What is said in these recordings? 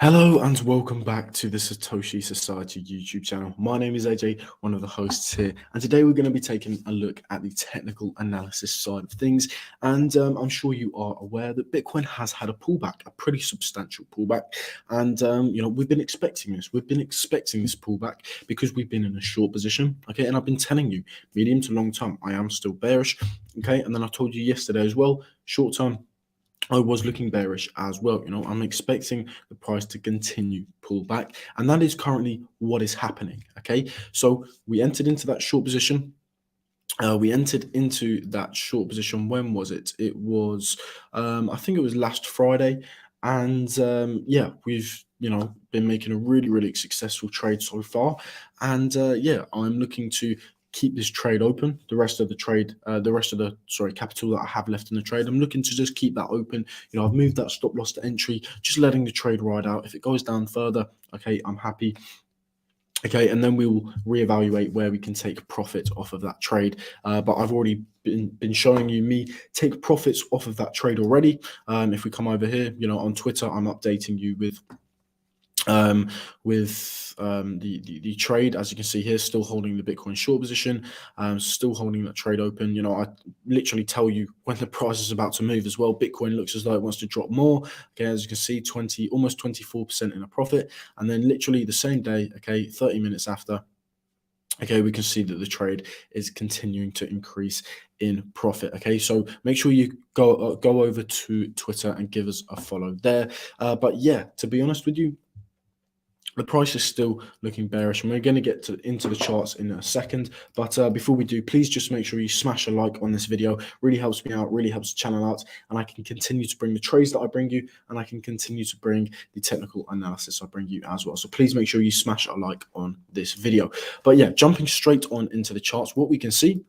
Hello and welcome back to the Satoshi Society YouTube channel. My name is AJ, one of the hosts here, and today we're going to be taking a look at the technical analysis side of things. And I'm sure you are aware that Bitcoin has had a pullback, a pretty substantial pullback. And we've been expecting this. We've been expecting this pullback because we've been in a short position. Okay, and I've been telling you, medium to long term, I am still bearish. Okay, and then I told you yesterday as well, short term, I was looking bearish as well. I'm expecting the price to continue pull back, and that is currently what is happening. Okay, so we entered into that short position. When was it? It was, I think it was last Friday, and yeah, we've been making a really successful trade so far, and yeah, I'm looking to keep this trade open. The rest of the capital that I have left in the trade, I'm looking to just keep that open. I've moved that stop loss to entry, just letting the trade ride out. If it goes down further, okay, I'm happy. Okay, and then we will reevaluate where we can take profit off of that trade. But I've already been showing you me take profits off of that trade already. If we come over here, on Twitter, I'm updating you the trade. As you can see here, still holding the Bitcoin short position, still holding that trade open. I literally tell you when the price is about to move as well. Bitcoin looks as though it wants to drop more. Okay, as you can see, almost 24% in a profit, and then literally the same day, okay, 30 minutes after, okay, we can see that the trade is continuing to increase in profit. Okay, so make sure you go over to Twitter and give us a follow there. But yeah, to be honest with you, the price is still looking bearish, and we're going to get into the charts in a second. But before we do, please just make sure you smash a like on this video. Really helps me out, really helps the channel out, and I can continue to bring the trades that I bring you, and I can continue to bring the technical analysis I bring you as well. So please make sure you smash a like on this video. But yeah, jumping straight on into the charts, what we can see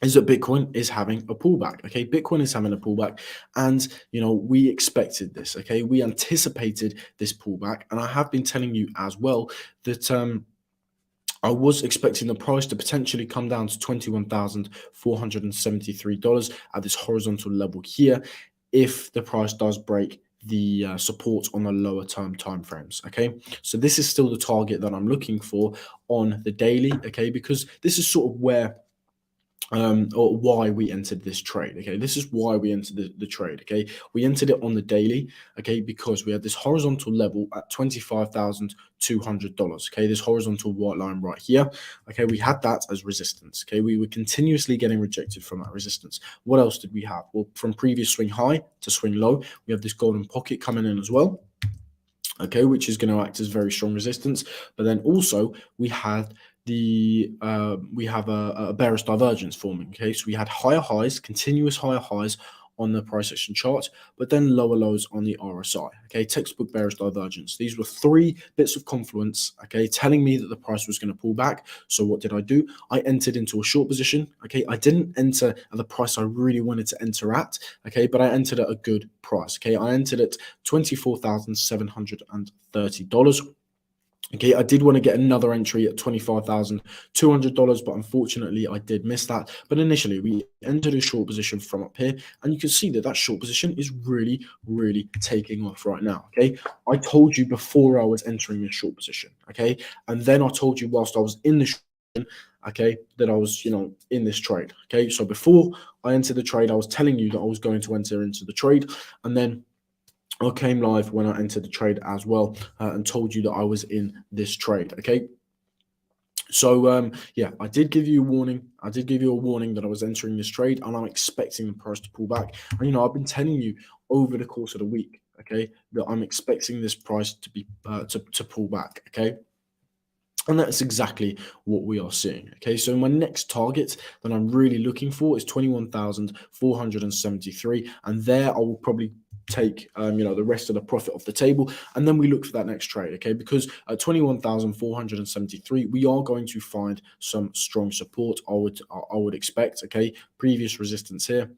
is that Bitcoin is having a pullback. Okay, Bitcoin is having a pullback, and we expected this. Okay, we anticipated this pullback, and I have been telling you as well that I was expecting the price to potentially come down to $21,473 at this horizontal level here, if the price does break the support on the lower term timeframes. Okay, so this is still the target that I'm looking for on the daily. Okay, because this is sort of where or why we entered this trade. Okay, this is why we entered the trade. Okay, we entered it on the daily, okay, because we had this horizontal level at $25,200. Okay, this horizontal white line right here. Okay, we had that as resistance. Okay, we were continuously getting rejected from that resistance. What else did we have? Well, from previous swing high to swing low, we have this golden pocket coming in as well, okay, which is going to act as very strong resistance. But then also we had we have a bearish divergence forming. Okay, so we had higher highs, continuous higher highs on the price action chart, but then lower lows on the RSI. Okay, textbook bearish divergence. These were three bits of confluence, okay, telling me that the price was going to pull back. So what did I do? I entered into a short position. Okay, I didn't enter at the price I really wanted to enter at, okay, but I entered at a good price. Okay, I entered at $24,730. Okay, I did want to get another entry at $25,200, but unfortunately I did miss that. But initially we entered a short position from up here, and you can see that that short position is really taking off right now. Okay, I told you before I was entering this short position. Okay, and then I told you whilst I was in the short position, okay, that I was in this trade. Okay, so before I entered the trade, I was telling you that I was going to enter into the trade, and then I came live when I entered the trade as well, and told you that I was in this trade. Okay, so yeah, I did give you a warning. I did give you a warning that I was entering this trade, and I'm expecting the price to pull back. And I've been telling you over the course of the week, okay, that I'm expecting this price to be to pull back. Okay. And that's exactly what we are seeing. Okay, so my next target that I'm really looking for is 21,473, and there I will probably take the rest of the profit off the table, and then we look for that next trade. Okay, because at 21,473 we are going to find some strong support. I would expect. Okay, previous resistance here,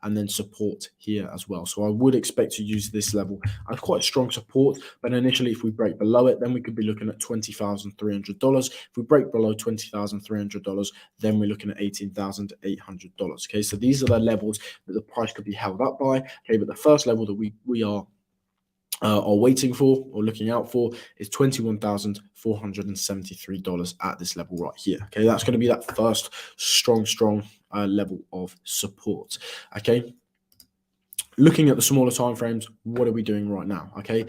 and then support here as well. So I would expect to use this level as quite strong support, but initially if we break below it, then we could be looking at $20,300. If we break below $20,300, then we're looking at $18,800. Okay, so these are the levels that the price could be held up by. Okay, but the first level that we are are waiting for or looking out for is $21,473 at this level right here. Okay, that's going to be that first strong level of support. Okay, looking at the smaller time frames, what are we doing right now? Okay,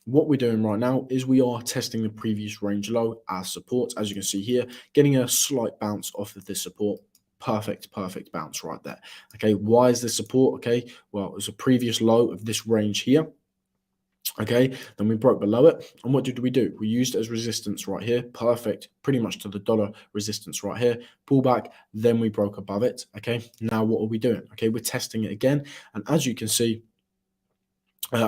what we're doing right now is we are testing the previous range low as support. As you can see here, getting a slight bounce off of this support. Perfect bounce right there. Okay, why is this support? Okay, well, it's a previous low of this range here. Okay, then we broke below it, and what did we do? We used it as resistance right here. Perfect, pretty much to the dollar resistance right here. Pull back, then we broke above it. Okay, now what are we doing? Okay, we're testing it again, and as you can see, we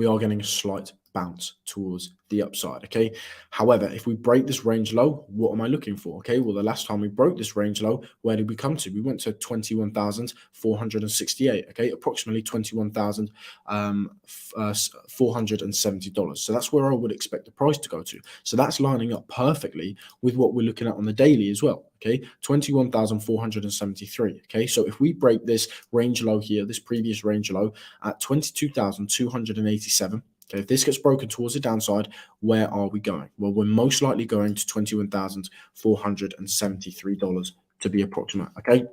are getting a slight bounce towards the upside. Okay. However, if we break this range low, what am I looking for? Okay. Well, the last time we broke this range low, where did we come to? We went to 21,468. Okay. Approximately $21,470. So that's where I would expect the price to go to. So that's lining up perfectly with what we're looking at on the daily as well. Okay. 21,473. Okay. So if we break this range low here, this previous range low at 22,287. Okay, if this gets broken towards the downside, where are we going? Well, we're most likely going to $21,473 to be approximate. Okay,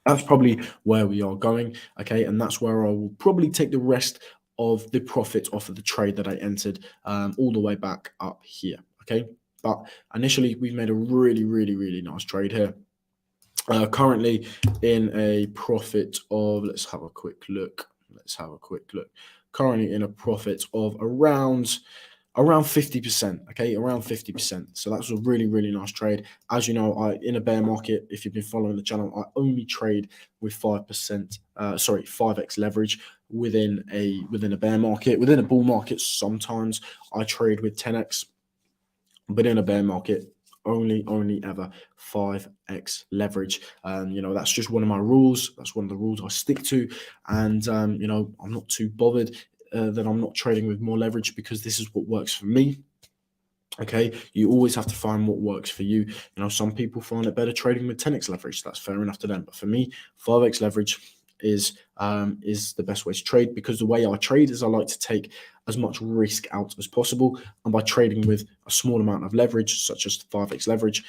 that's probably where we are going. Okay, and that's where I will probably take the rest of the profit off of the trade that I entered all the way back up here. Okay, but initially we've made a really nice trade here. Currently in a profit of, let's have a quick look. Currently in a profit of around 50%. Okay, around 50%. So that's a really nice trade. As you know, in a bear market, if you've been following the channel, I only trade with 5%. 5x leverage within a bear market. Within a bull market, sometimes I trade with 10x, but in a bear market, only ever 5x leverage. That's just one of my rules. That's one of the rules I stick to. And I'm not too bothered that I'm not trading with more leverage, because this is what works for me. Okay, you always have to find what works for you. Some people find it better trading with 10x leverage. That's fair enough to them. But for me, 5x leverage is the best way to trade, because the way I trade is I like to take as much risk out as possible. And by trading with a small amount of leverage, such as 5x leverage,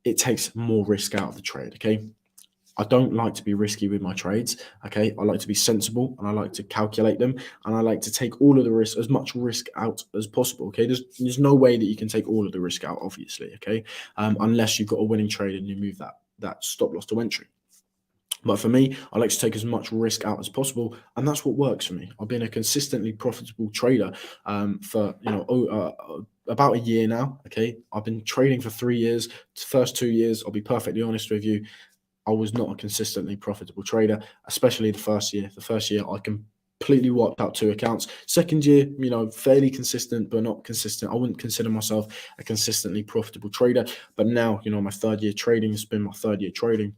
it takes more risk out of the trade. Okay, I don't like to be risky with my trades. Okay, I like to be sensible, and I like to calculate them, and I like to take all of the risk, as much risk out as possible. Okay, there's no way that you can take all of the risk out, obviously. Okay, unless you've got a winning trade and you move that stop loss to entry. But for me, I like to take as much risk out as possible, and that's what works for me. I've been a consistently profitable trader for about a year now. Okay, I've been trading for 3 years. The first 2 years, I'll be perfectly honest with you, I was not a consistently profitable trader, especially the first year. The first year, I completely wiped out 2 accounts. Second year, fairly consistent, but not consistent. I wouldn't consider myself a consistently profitable trader. But now, my third year trading, has been my third year trading.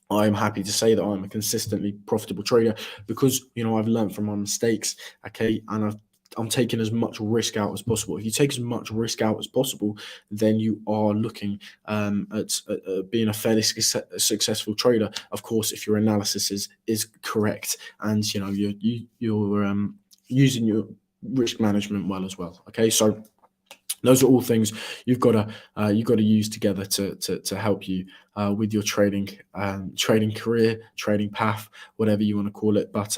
I'm happy to say that I'm a consistently profitable trader, because I've learned from my mistakes. Okay, and I'm taking as much risk out as possible. If you take as much risk out as possible, then you are looking at being a fairly successful trader. Of course, if your analysis is correct, and you're using your risk management well as well. Okay, so those are all things you've got to use together to help you with your trading career, trading path, whatever you want to call it. But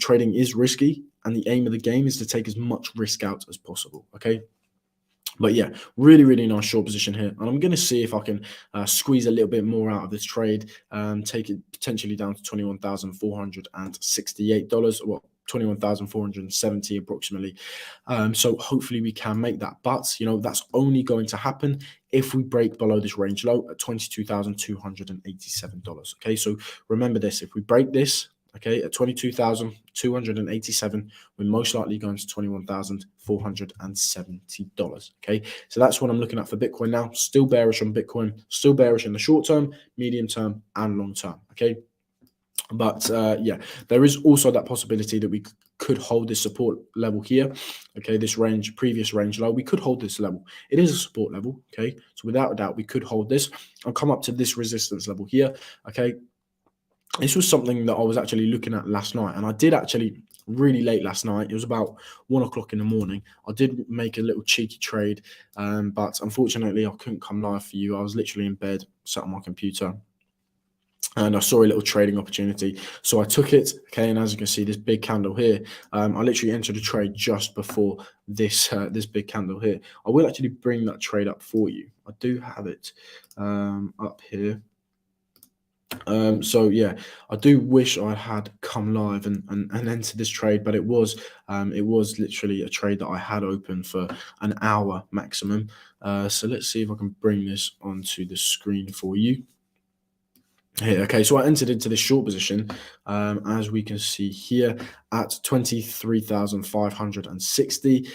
trading is risky, and the aim of the game is to take as much risk out as possible. Okay. But yeah, really nice short position here. And I'm going to see if I can squeeze a little bit more out of this trade, take it potentially down to $21,468. Well, 21,470 approximately. So hopefully we can make that. But, that's only going to happen if we break below this range low at $22,287. Okay, so remember this. If we break this, okay, at 22,287, we're most likely going to $21,470. Okay, so that's what I'm looking at for Bitcoin now. Still bearish on Bitcoin, still bearish in the short term, medium term, and long term. Okay, but there is also that possibility that we could hold this support level here. Okay, this previous range low, we could hold this level. It is a support level. Okay, so without a doubt, we could hold this and come up to this resistance level here. Okay. This was something that I was actually looking at last night, and I did actually really late last night. It was about 1 o'clock in the morning. I did make a little cheeky trade, but unfortunately, I couldn't come live for you. I was literally in bed, sat on my computer, and I saw a little trading opportunity. So I took it, okay, and as you can see, this big candle here, I literally entered a trade just before this big candle here. I will actually bring that trade up for you. I do have it up here. So yeah, I do wish I had come live and entered this trade, but it was literally a trade that I had open for an hour maximum. So let's see if I can bring this onto the screen for you. Here, okay, so I entered into this short position, as we can see here, at 23,560.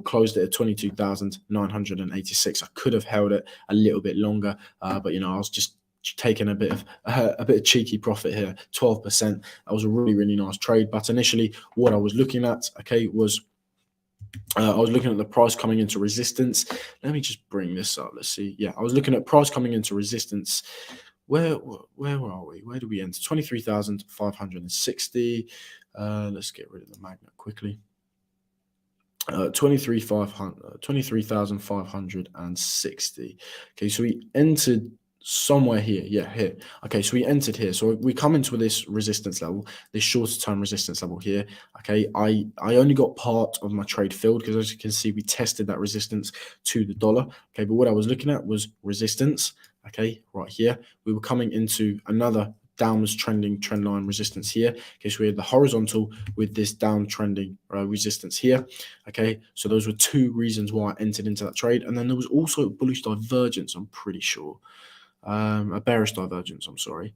Closed it at 22,986. I could have held it a little bit longer, but I was just taking a bit of cheeky profit here, 12%. That was a really, really nice trade. But initially, what I was looking at, okay, was I was looking at the price coming into resistance. Let me just bring this up. Let's see. Yeah, I was looking at price coming into resistance. Where are we? Where do we enter? 23,560. Let's get rid of the magnet quickly. 23,560. Okay, so we entered somewhere here. Yeah, here. Okay, so we entered here. So we come into this resistance level, this shorter term resistance level here. Okay, I only got part of my trade filled because, as you can see, we tested that resistance to the dollar. Okay, but what I was looking at was resistance. Okay, right here. We were coming into another downwards trending trend line resistance here. Okay, so we had the horizontal with this downtrending resistance here. Okay, so those were two reasons why I entered into that trade. And then there was also a bullish divergence, I'm pretty sure. A bearish divergence, I'm sorry.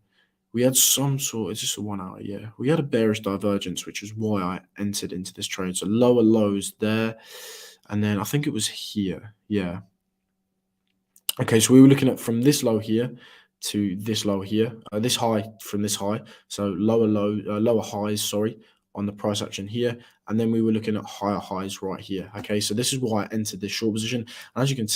We had some sort, it's just a 1 hour, yeah. We had a bearish divergence, which is why I entered into this trade. So lower lows there. And then I think it was here, yeah. Okay, so we were looking at from this low here to this low here, this high from this high. So lower highs, sorry, on the price action here, and then we were looking at higher highs right here. Okay, so this is why I entered this short position. And as you can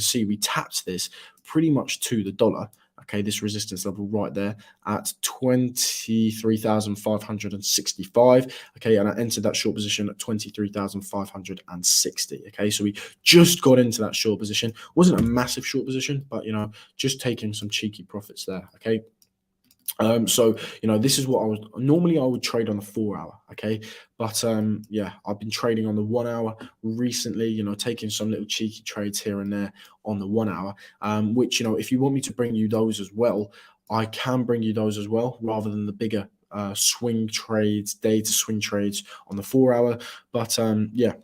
see, we tapped this pretty much to the dollar. Okay, this resistance level right there at 23,565. Okay, and I entered that short position at 23,560. Okay, so we just got into that short position. Wasn't a massive short position, but just taking some cheeky profits there. Okay. So this is what I would trade on the 4 hour, okay, but yeah, I've been trading on the 1 hour recently, taking some little cheeky trades here and there on the 1 hour, which if you want me to bring you those as well, I can bring you those as well, rather than the bigger swing trades, day to swing trades on the 4 hour. But yeah,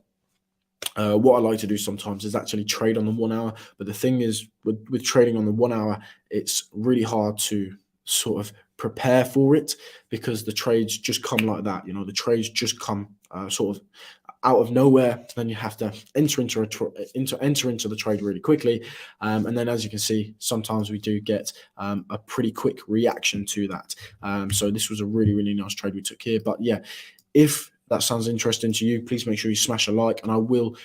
what I like to do sometimes is actually trade on the 1 hour. But the thing is, with trading on the 1 hour, it's really hard to sort of prepare for it, because the trades just come like that. The trades just come sort of out of nowhere. Then you have to enter into the trade really quickly, and then, as you can see, sometimes we do get a pretty quick reaction to that. So this was a really, really nice trade we took here. But yeah, if that sounds interesting to you, please make sure you smash a like, and I will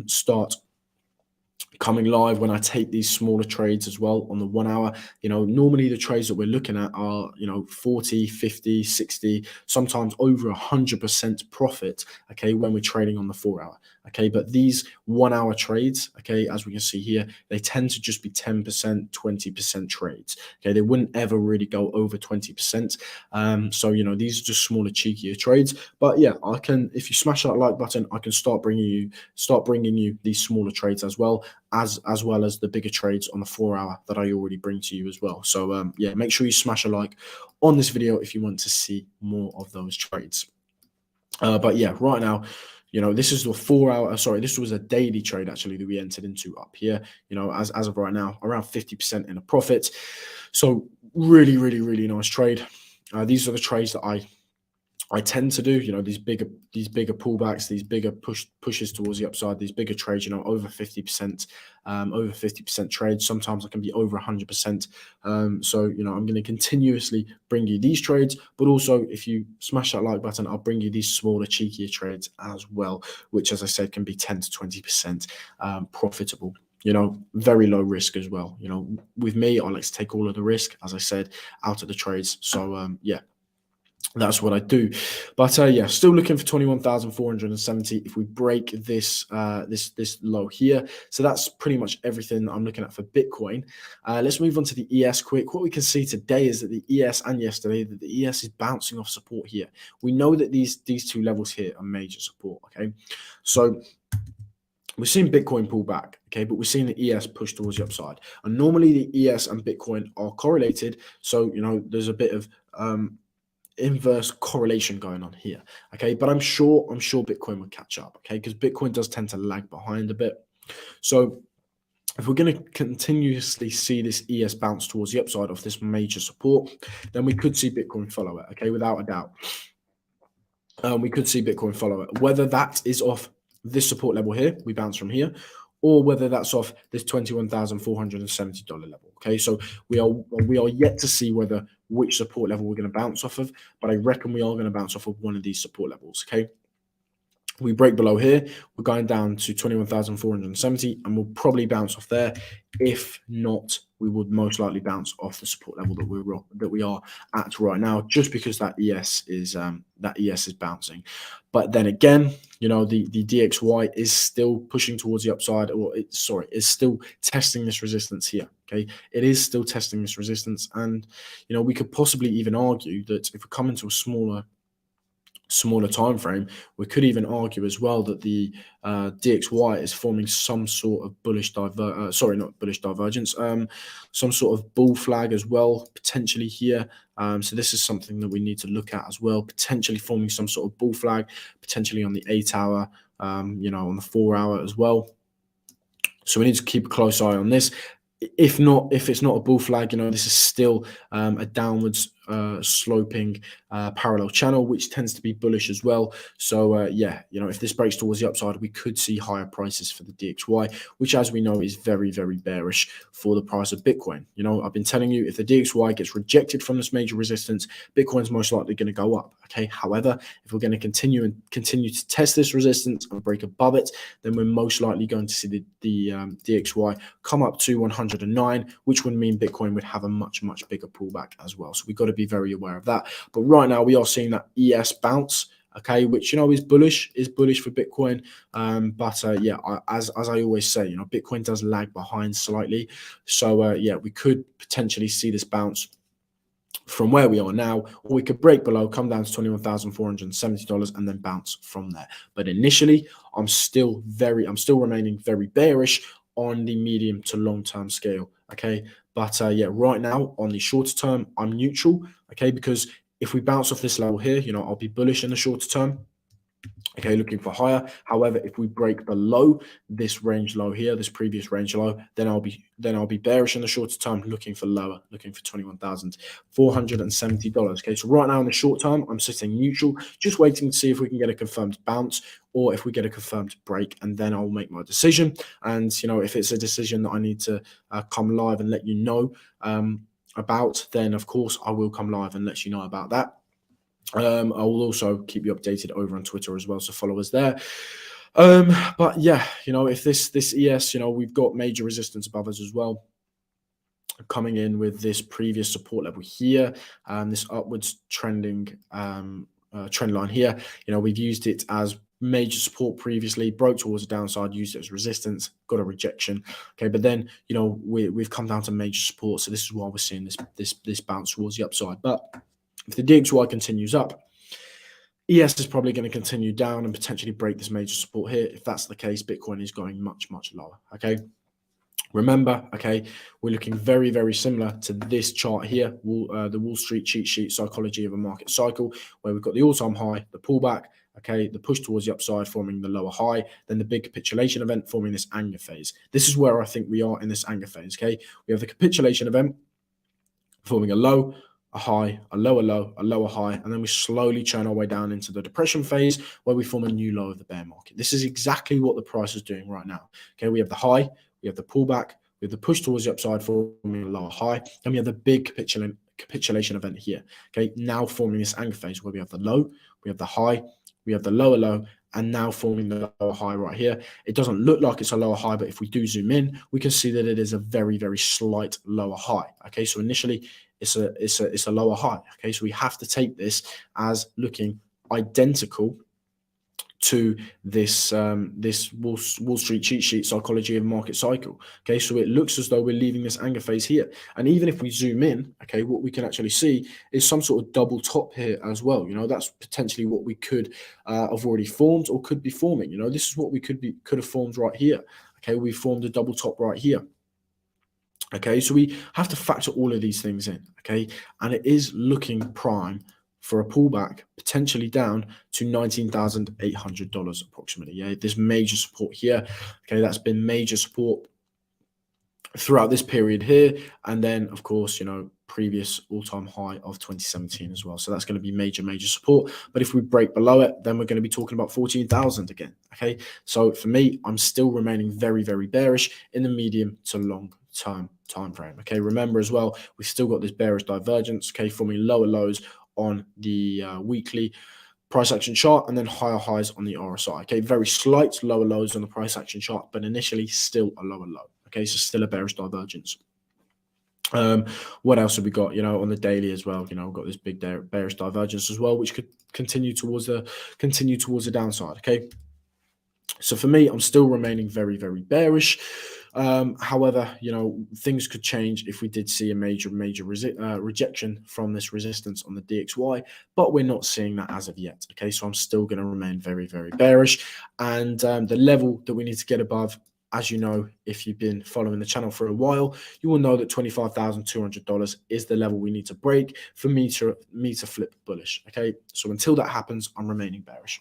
start coming live when I take these smaller trades as well on the 1 hour. Normally the trades that we're looking at are 40, 50, 60, sometimes over 100% profit, okay, when we're trading on the 4 hour. Okay, but these 1 hour trades, okay, as we can see here, they tend to just be 10%, 20% trades. Okay, they wouldn't ever really go over 20%. So these are just smaller, cheekier trades. But yeah, if you smash that like button, I can start bringing you these smaller trades as well as the bigger trades on the 4 hour that I already bring to you as well. So yeah, make sure you smash a like on this video if you want to see more of those trades. But yeah, right now, this is the 4 hour. Sorry, this was a daily trade actually that we entered into up here. As of right now, around 50% in a profit. So really, really, really nice trade. These are the trades that I tend to do, these bigger pullbacks, these bigger pushes towards the upside, these bigger trades, over 50% trades. Sometimes I can be over 100%. So, I'm going to continuously bring you these trades, but also if you smash that like button, I'll bring you these smaller, cheekier trades as well, which, as I said, can be 10 to 20% profitable. Very low risk as well. With me, I like to take all of the risk, as I said, out of the trades. So, yeah. That's what I do. But yeah, still looking for 21,470 if we break this low here. So that's pretty much everything I'm looking at for Bitcoin. Let's move on to the ES quick. What we can see today is that the ES and yesterday, that the ES is bouncing off support here. We know that these two levels here are major support. Okay, so we're seeing Bitcoin pull back, okay, but we're seeing the ES push towards the upside. And normally the ES and Bitcoin are correlated. So, there's a bit of inverse correlation going on here. Okay, but I'm sure Bitcoin will catch up. Okay, because Bitcoin does tend to lag behind a bit. So if we're going to continuously see this ES bounce towards the upside of this major support, then we could see Bitcoin follow it. Okay, without a doubt. We could see Bitcoin follow it. Whether that is off this support level here, we bounce from here, or whether that's off this $21,470 level. Okay, so we are yet to see which support level we're going to bounce off of, but I reckon we are going to bounce off of one of these support levels. Okay. We break below here, we're going down to 21,470, and we'll probably bounce off there. If not, we would most likely bounce off the support level that we are at right now, just because that ES is bouncing. But then again, the DXY is still pushing towards the upside, is still testing this resistance here. Okay, it is still testing this resistance, and we could possibly even argue that if we come into a smaller time frame, we could even argue as well that the DXY is forming some sort of not bullish divergence, some sort of bull flag as well, potentially here. So this is something that we need to look at as well, potentially forming some sort of bull flag, potentially on the 8 hour, on the 4 hour as well. So we need to keep a close eye on this. If it's not a bull flag, this is still a downwards sloping parallel channel, which tends to be bullish as well. So if this breaks towards the upside, we could see higher prices for the DXY, which, as we know, is very, very bearish for the price of Bitcoin. I've been telling you, if the DXY gets rejected from this major resistance, Bitcoin's most likely going to go up. Okay. However, if we're going to continue to test this resistance and break above it, then we're most likely going to see the DXY come up to 109, which would mean Bitcoin would have a much, much bigger pullback as well. So we've got to be very aware of that. But right now we are seeing that ES bounce, okay, which is bullish for Bitcoin. As I always say, Bitcoin does lag behind slightly. So we could potentially see this bounce from where we are now, or we could break below, come down to $21,470, and then bounce from there. But initially, I'm still remaining very bearish on the medium to long term scale. Okay, but right now on the shorter term, I'm neutral. Okay, because if we bounce off this level here, I'll be bullish in the shorter term. Okay, looking for higher. However, if we break below this range low here, this previous range low, then I'll be bearish in the shorter term, looking for lower, looking for $21,470. Okay, so right now in the short term, I'm sitting neutral, just waiting to see if we can get a confirmed bounce or if we get a confirmed break, and then I'll make my decision. And if it's a decision that I need to come live and let you know about, then of course I will come live and let you know about that. I will also keep you updated over on Twitter as well, so follow us there. But yeah, if this ES, we've got major resistance above us as well, coming in with this previous support level here, this upwards trending trend line here. We've used it as major support previously, broke towards the downside, used it as resistance, got a rejection. Okay, but then we've come down to major support, so this is why we're seeing this bounce towards the upside. But if the DXY continues up, ES is probably going to continue down and potentially break this major support here. If that's the case, Bitcoin is going much, much lower. Okay. Remember, okay, we're looking very, very similar to this chart here, the Wall Street cheat sheet psychology of a market cycle, where we've got the all-time high, the pullback, okay, the push towards the upside forming the lower high, then the big capitulation event forming this anger phase. This is where I think we are in this anger phase, okay? We have the capitulation event forming a low, a high, a lower low, a lower high, and then we slowly churn our way down into the depression phase where we form a new low of the bear market. This is exactly what the price is doing right now. Okay, we have the high, we have the pullback, we have the push towards the upside forming a lower high, and we have the big capitulation event here. Okay, now forming this anger phase where we have the low, we have the high, we have the lower low, and now forming the lower high right here. It doesn't look like it's a lower high, but if we do zoom in, we can see that it is a very, very slight lower high. Okay, so initially it's a lower high. Okay, so we have to take this as looking identical to this Wall Street cheat sheet psychology of market cycle. Okay, so it looks as though we're leaving this anger phase here, and even if we zoom in, okay, what we can actually see is some sort of double top here as well. That's potentially what we could have already formed or could be forming. This is what we could have formed right here. Okay, we formed a double top right here. Okay, so we have to factor all of these things in. Okay, and it is looking prime for a pullback, potentially down to $19,800 approximately. Yeah, there's major support here. Okay, that's been major support throughout this period here, and then of course previous all-time high of 2017 as well. So that's going to be major support. But if we break below it, then we're going to be talking about 14,000 again. Okay, so for me, I'm still remaining very bearish in the medium to long term time frame. Okay, remember as well, we've still got this bearish divergence, okay, forming lower lows on the weekly price action chart, and then higher highs on the RSI. Okay, very slight lower lows on the price action chart, but initially still a lower low. Okay, so still a bearish divergence. What else have we got? On the daily as well. We've got this big bearish divergence as well, which could continue towards the downside. Okay, so for me, I'm still remaining very bearish. However, things could change if we did see a major rejection from this resistance on the DXY, but we're not seeing that as of yet. Okay, so I'm still going to remain very bearish, and the level that we need to get above, as you know, if you've been following the channel for a while, you will know that $25,200 is the level we need to break for me to flip bullish. Okay, so until that happens, I'm remaining bearish.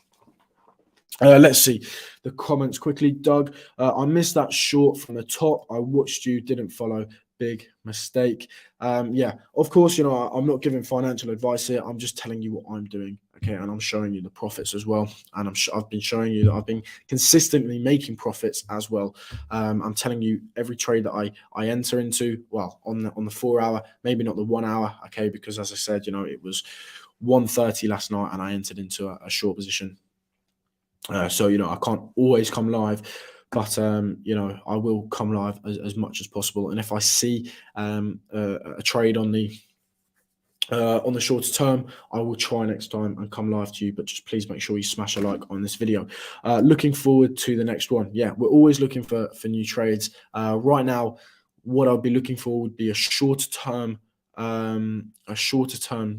Let's see the comments quickly. Doug, I missed that short from the top. I watched you, didn't follow. Big mistake. Yeah, of course, I'm not giving financial advice here. I'm just telling you what I'm doing. Okay, and I'm showing you the profits as well. And I've been showing you that I've been consistently making profits as well. I'm telling you every trade that I enter into, well, on the 4 hour, maybe not the 1 hour. Okay, because as I said, it was 1:30 last night, and I entered into a short position. So I can't always come live, but I will come live as much as possible. And if I see a trade on the shorter term, I will try next time and come live to you. But just please make sure you smash a like on this video. Looking forward to the next one. Yeah, we're always looking for new trades. Right now, what I'll be looking for would be a shorter term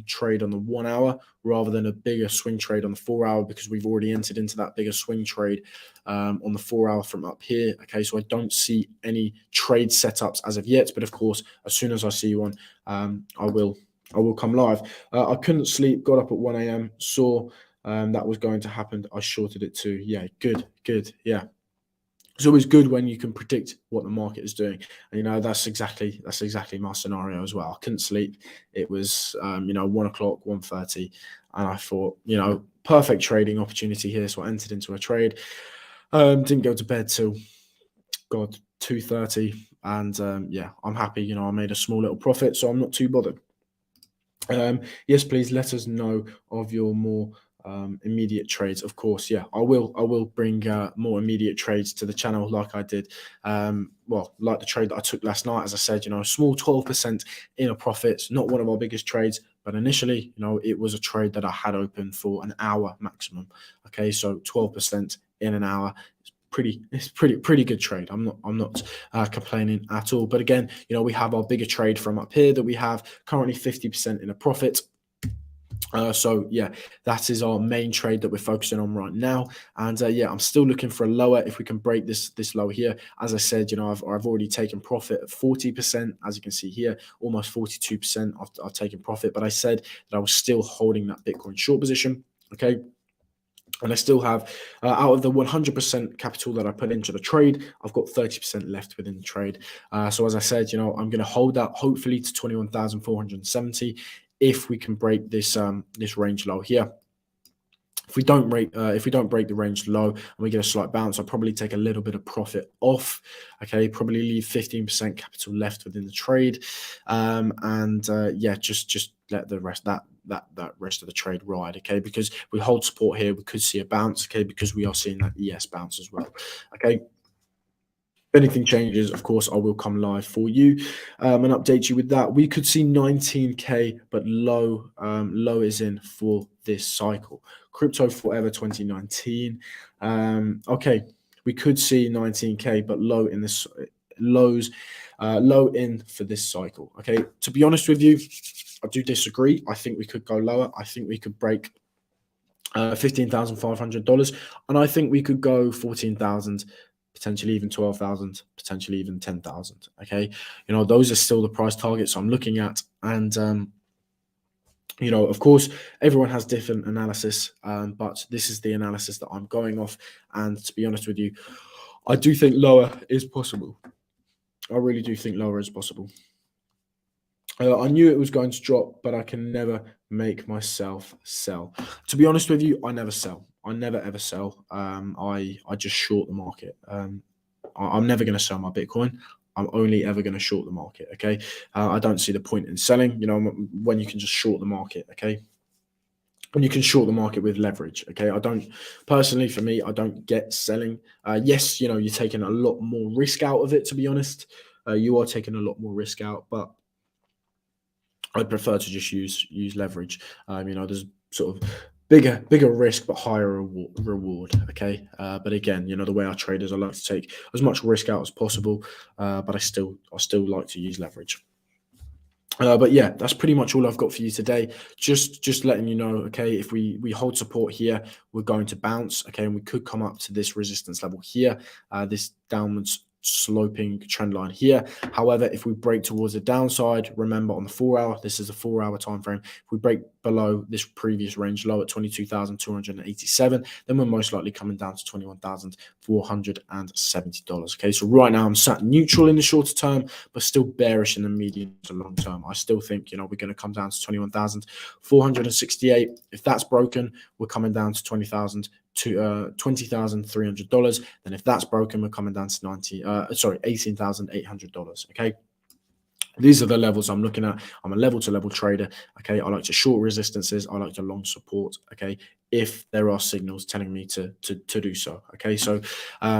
trade on the 1 hour rather than a bigger swing trade on the 4 hour, because we've already entered into that bigger swing trade on the 4 hour from up here. Okay, so I don't see any trade setups as of yet, but of course, as soon as I see one, I will come live. I couldn't sleep, got up at 1 a.m, saw that was going to happen. I shorted it too. Yeah, good. Yeah. It's always good when you can predict what the market is doing, and that's exactly my scenario as well. I couldn't sleep. It was 1 o'clock, 1:30, and I thought perfect trading opportunity here, so I entered into a trade. Didn't go to bed till 2:30, and yeah, I'm happy. I made a small little profit, so I'm not too bothered. Yes, please let us know of your more immediate trades. Of course, yeah, I will bring more immediate trades to the channel, like I did. Like the trade that I took last night. As I said, a small 12% in a profit, not one of our biggest trades, but initially, it was a trade that I had open for an hour maximum. Okay, so 12% in an hour. It's pretty good trade. I'm not complaining at all. But again, we have our bigger trade from up here that we have currently 50% in a profit. So yeah, that is our main trade that we're focusing on right now. And yeah, I'm still looking for a lower. If we can break this lower here, as I said, I've already taken profit at 40%, as you can see here, almost 42%. I've taken profit, but I said that I was still holding that Bitcoin short position. Okay. And I still have, out of the 100% capital that I put into the trade, I've got 30% left within the trade. So as I said, I'm going to hold that hopefully to 21,470 if we can break this range low here. If we don't break the range low and we get a slight bounce, I'll probably take a little bit of profit off. Okay, probably leave 15% capital left within the trade, and yeah, just let the rest that rest of the trade ride. Okay, because we hold support here, we could see a bounce. Okay, because we are seeing that ES bounce as well. Okay. If anything changes, of course, I will come live for you and update you with that. We could see 19K, but low is in for this cycle. Crypto Forever 2019. Okay, we could see 19K, but low in for this cycle. Okay, to be honest with you, I do disagree. I think we could go lower. I think we could break $15,500, and I think we could go 14,000, potentially even 12,000, potentially even 10,000. Okay, those are still the price targets I'm looking at, and of course, everyone has different analysis, but this is the analysis that I'm going off. And to be honest with you, I do think lower is possible. I really do think lower is possible. I knew it was going to drop, but I can never make myself sell. To be honest with you, I never sell. I never ever sell. I just short the market. I'm never going to sell my Bitcoin. I'm only ever going to short the market. Okay, I don't see the point in selling. When you can just short the market. Okay, when you can short the market with leverage. Okay, I don't personally. For me, I don't get selling. Yes, you're taking a lot more risk out of it. To be honest, you are taking a lot more risk out, but I'd prefer to just use leverage. There's sort of bigger risk but higher reward. Okay, but again, the way I trade is I like to take as much risk out as possible, but I still like to use leverage. But yeah, that's pretty much all I've got for you today. Just letting you know, okay, if we hold support here, we're going to bounce, okay, and we could come up to this resistance level here, this downwards sloping trend line here. However, if we break towards the downside, remember on the 4-hour, this is a 4-hour time frame. If we break below this previous range low at 22,287, then we're most likely coming down to $21,470. Okay, so right now I'm sat neutral in the shorter term, but still bearish in the medium to long term. I still think we're going to come down to 21,468. If that's broken, we're coming down to 20,000 to $20,300. Then if that's broken, we're coming down to $18,800. Okay. These are the levels I'm looking at. I'm a level to level trader. Okay. I like to short resistances. I like to long support. Okay. If there are signals telling me to do so. Okay. So,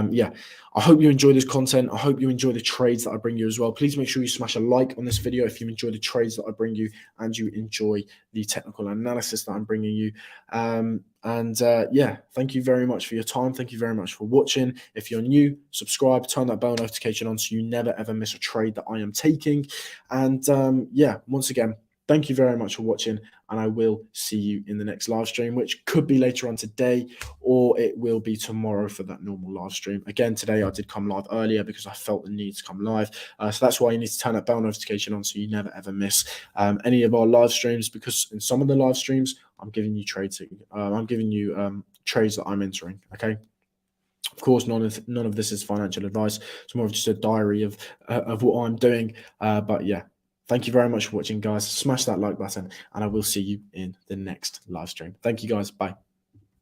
yeah, I hope you enjoy this content. I hope you enjoy the trades that I bring you as well. Please make sure you smash a like on this video if you enjoy the trades that I bring you and you enjoy the technical analysis that I'm bringing you. Yeah, thank you very much for your time. Thank you very much for watching. If you're new, subscribe, turn that bell notification on so you never ever miss a trade that I am taking. And yeah, once again, thank you very much for watching, and I will see you in the next live stream, which could be later on today, or it will be tomorrow for that normal live stream. Again, today I did come live earlier because I felt the need to come live. So that's why you need to turn that bell notification on so you never ever miss any of our live streams, because in some of the live streams, I'm giving you trades. I'm giving you trades that I'm entering. Okay. Of course, none of this is financial advice. It's more of just a diary of what I'm doing. But yeah, thank you very much for watching, guys. Smash that like button, and I will see you in the next live stream. Thank you, guys. Bye.